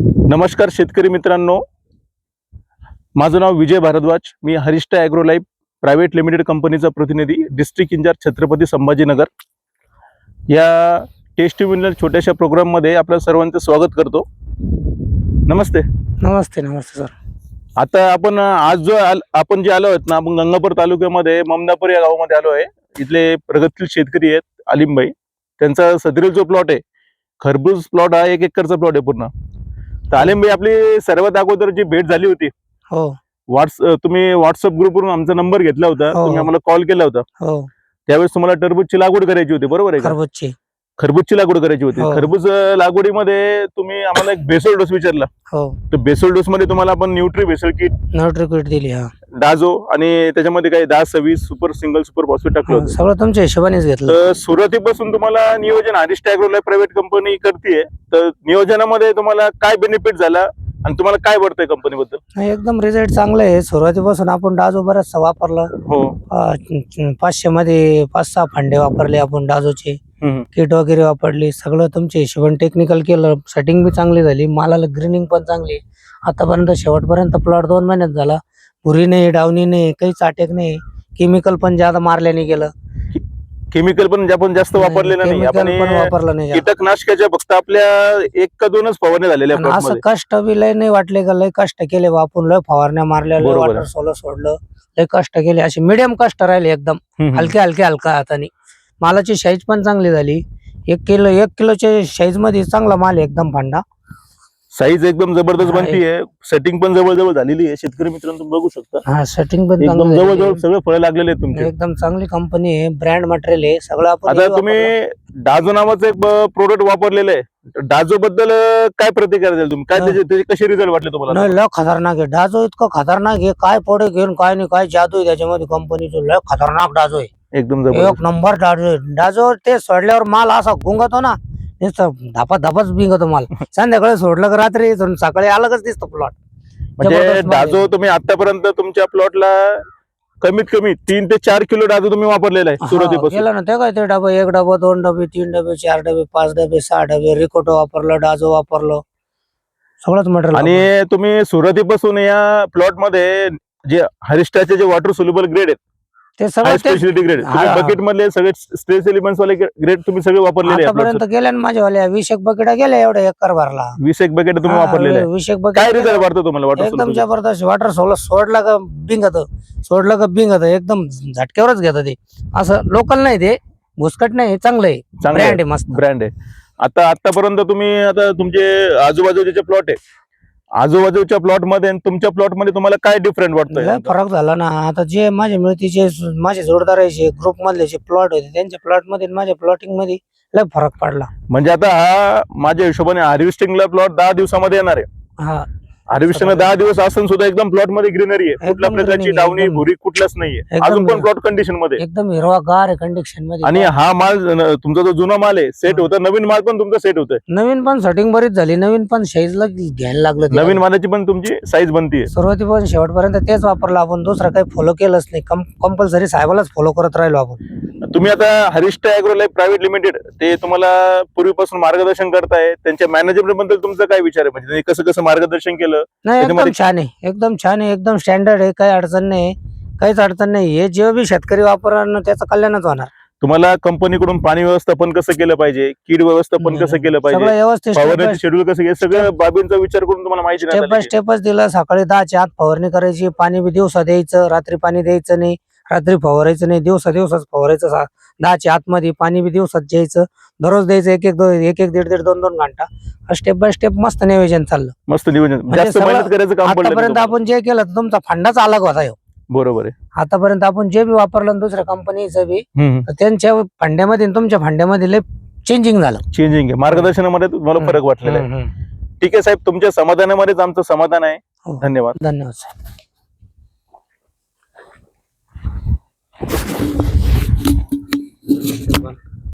नमस्कार शेतकरी मित्रांनो, माझं नाव विजय भारद्वाज. मी हरिष्टा ॲग्रोलाईफ प्रायव्हेट लिमिटेड कंपनीचा प्रतिनिधी, डिस्ट्रिक्ट इंचार्ज छत्रपती संभाजीनगर. या टेस्टिमोनियल छोट्याशा प्रोग्राममध्ये आपल्या सर्वांचं स्वागत करतो. नमस्ते. नमस्ते नमस्ते सर. आता आपण आपण जे आलो आहोत ना, आपण गंगापूर तालुक्यामध्ये ममदापूर या गावामध्ये आलो आहे. इथले प्रगतशील शेतकरी आहेत आलिमभाई. त्यांचा सदरील जो प्लॉट आहे, खरबूज प्लॉट हा 1 एकरचा प्लॉट आहे पूर्ण. तर आलिमभाई, आपली सर्वात अगोदर जी भेट झाली होती, हो तुम्ही व्हॉट्सअप ग्रुपवरून आमचा नंबर घेतला होता, हो. तुम्ही आम्हाला कॉल केला होता. हो त्यावेळेस तुम्हाला टरबूजची लागवड करायची होती, बरोबर आहे का? खरबूजची लागवड करायची होती. हो. खरबूज लागवडीमध्ये तुम्ही आम्हाला एक बेसल डोस विचारला. हो तर बेसल डोस मध्ये तुम्हाला आपण न्यूट्री बेसल किट, न्यूट्रिक्विट दिली. हा डाझो आणि त्याच्यामध्ये काही 10-26 सुपर सिंगल सुपर फॉस्फेट टाकलं होतं. सगळं तुमच्या हिशोबानेच घेतलं. तर सुरुवातीपासून तुम्हाला नियोजन हरिष्टा ॲग्रोलाईफ प्रायव्हेट कंपनी करते. तर नियोजनामध्ये तुम्हाला काय बेनिफिट झाला आणि तुम्हाला काय वाटतंय कंपनीबद्दल? नाही, एकदम रिझल्ट चांगला आहे. सुरुवातीपासून आपण डाजो बराचसा वापरला. हो. 500 मध्ये 5-6 फांडे वापरले आपण डाजोचे. किट वगैरे वापरली. सगळं तुमच्या हिशोबाने टेक्निकल केलं. सेटिंग बी चांगली झाली. मालाला ग्रीनिंग पण चांगली. आतापर्यंत शेवटपर्यंत प्लॉट 2 महिन्यात झाला. भुरी नाही, डावणी नाही, काहीच अटॅक नाही. केमिकल पण ज्यादा मारल्याने गेलं. केमिकल पण आपण जास्त वापरलेलं नाही. आपण वापरलं नाही. कीटकनाशकाच्या फक्त आपल्या 1 का 2च फवारण्या झालेल्या आणि असं कष्ट बी लय नाही वाटले का? लय कष्ट केले आपण. लय फवारण्या मारल्या, लय बरोबर आहे. वॉटर सोलर सोडलं, लय कष्ट केले. असे मिडियम कष्ट राहिले, एकदम हलक्या हाताने. मालाची साईज पण चांगली झाली. 1 किलोच्या साईज मध्ये चांगला माल आहे, एकदम फांडा. साईज एकदम जबरदस्त बनतीये. सेटिंग पण जवळ झालेली आहे. शेतकरी मित्रांनो, तुम्ही बघू शकता. हा, सेटिंग पण एकदम चांगली जवळ झाली. सगळे फळ लागलेले आहेत तुमचे. एकदम चांगली कंपनी आहे. ब्रँड मटेरियल आहे सगळं. आपण आता तुम्ही डाझो नावाचं एक प्रोडक्ट वापरलेलं आहे. डाझो बद्दल काय प्रतिक्रिया द्याल तुम्ही? काय त्याचे कसे रिझल्ट वाटले तुम्हाला? नाही, लय खतरनाक आहे डाजो. इतकं खतरनाक आहे, काय पुढे घेऊन काय नाही, काय जादू आहे त्याच्यामध्ये कंपनीचं. लय खतरनाक डाजो आहे. एकदम जबरदस्त. 1 नंबर डाजो आहे. डाजो ते सोडल्यावर माल असा गुंगतो ना, धापाच बिंगतो माल. संध्याकाळी सोडलं का रात्री सकाळी अलगच दिसतो प्लॉट. म्हणजे डाझो तुम्ही आतापर्यंत तुमच्या प्लॉटला कमीत कमी 3 ते 4 किलो डाझो तुम्ही वापरलेला आहे सुरुवातीपासून. केलं ना. ते काय, ते डबा 1 डबा 2 डबे 3 डबे 4 डबे 5 डबे 6 डबे रिकोटो वापरलं, डाझो वापरलं, सगळंच मटेरियल. आणि तुम्ही सुरुवातीपासून या प्लॉट मध्ये जे हरिष्टाचे जे वॉटर सोल्युबल ग्रेड आहेत, ते सगळं स्पेशलिटी ग्रेड, बकेट मधले सगळे स्ट्रेस एलिमेंट्स वाले ग्रेड तुम्ही सगळे वापरलेले आतापर्यंत गेल्या ना माझ्यावाल्या 20 बकेट गेल्या. एवढ्या एकर भरला. 20 एक बकेट तुम्ही वापरलेले आहे. 20 काय बकेट. रिझल्ट वाटतो तुम्हाला वॉटर एकदम जबरदस्त. वॉटर सोडलं का बिंगत एकदम झटक्यावरच घेत ते. असं लोकल नाही, ते भुसकट नाही, चांगलं आहे. ब्रँड आहे, मस्त ब्रँड आहे. आतापर्यंत तुम्ही आता तुमचे आजूबाजूचे जे प्लॉट आहे, आजूबाजूच्या प्लॉट मध्ये आणि तुमच्या प्लॉट मध्ये तुम्हाला काय डिफरंट वाटतोय? लय फरक झाला ना. आता जे माझे मिळतीचे माझे जोडदाराचे ग्रुप मधले जे प्लॉट होते, त्यांच्या प्लॉट मध्ये आणि माझ्या प्लॉटिंग मध्ये लय फरक पडला. म्हणजे आता हा माझ्या हिशोबाने हार्वेस्टिंगला प्लॉट 10 दिवसामध्ये येणार आहे. हा, हार्वेस्टिंगला 10 दिवस असून सुद्धा एकदम प्लॉट मध्ये ग्रीनरी आहे. कुठल्या एकदम प्रकारची greenery, डावणी एकदम- भुरी कुठलाच नाहीये. एकदम अजून पण प्लॉट कंडिशन मध्ये. एकदम हिरवागार आहे कंडिशन मध्ये. आणि हा माल तुमचा जो जुना माल आहे सेट होता, नवीन माल पण तुमचा सेट होतोय. नवीन पण सेटिंग बरीच झाली. नवीन पण साईजला घ्यायला लागलं ते. नवीन मालाची पण तुमची साईज बनतीये. सुरुवातीपासून शेवटपर्यंत तेच वापरलं आपण. दुसरं काही फॉलो केलंच नाही. कंपल्सरी साहेबालाच फॉलो करत राहिलो आपण. तुम्ही आता हरिष्टा ॲग्रोलाईफ प्रायव्हेट लिमिटेड ते तुम्हाला पूर्वीपासून मार्गदर्शन करताय. त्यांच्या मॅनेजमेंट बद्दल तुमचा काय विचार आहे? म्हणजे त्यांनी कसं मार्गदर्शन केलं? नाही, एकदम छान आहे. एकदम छान आहे. एकदम स्टँडर्ड आहे. काही अडचण नाही. काहीच अडचण नाही. हे जे बी शेतकरी वापरणार त्याचं कल्याणच होणार. तुम्हाला कंपनीकडून पाणी व्यवस्थापन कसं केलं पाहिजे, कीड व्यवस्थापन कसं केलं सगळं पाहिजे, व्यवस्थित फवारण्याचे शेड्यूल कसं केलं, सगळ्या बाबींचा विचार करून तुम्हाला माहिती स्टेप बाय स्टेपच दिलं. सकाळी 10च्या आत फवारणी करायची. पाणी बी दिवसा द्यायचं, रात्री पाणी द्यायचं नाही. रात्री फवारायचं नाही, दिवसाच फवारायचं. 10च्या आतमध्ये पाणी बी दिवसात द्यायचं. दररोज द्यायचं. एक 1-1, 1.5 घंटा. स्टेप बाय स्टेप मस्त नियोजन चाललं. मस्त नियोजन. जास्त मेहनत करायचं काम पडलं आतापर्यंत आपण जे केलं तुमचा फंडाच अलग होता. बरोबर आहे. आतापर्यंत आपण जे बी वापरलं दुसऱ्या कंपनीचं बी, तर त्यांच्या फंड्यामध्ये आणि तुमच्या फंड्यामध्ये लय चेंजिंग झालं. चेंजिंग आहे. मार्गदर्शनामध्ये तुम्हाला फरक वाटलेला आहे. ठीक आहे साहेब, तुमच्या समाधानामध्येच आमचं समाधान आहे. धन्यवाद. धन्यवाद.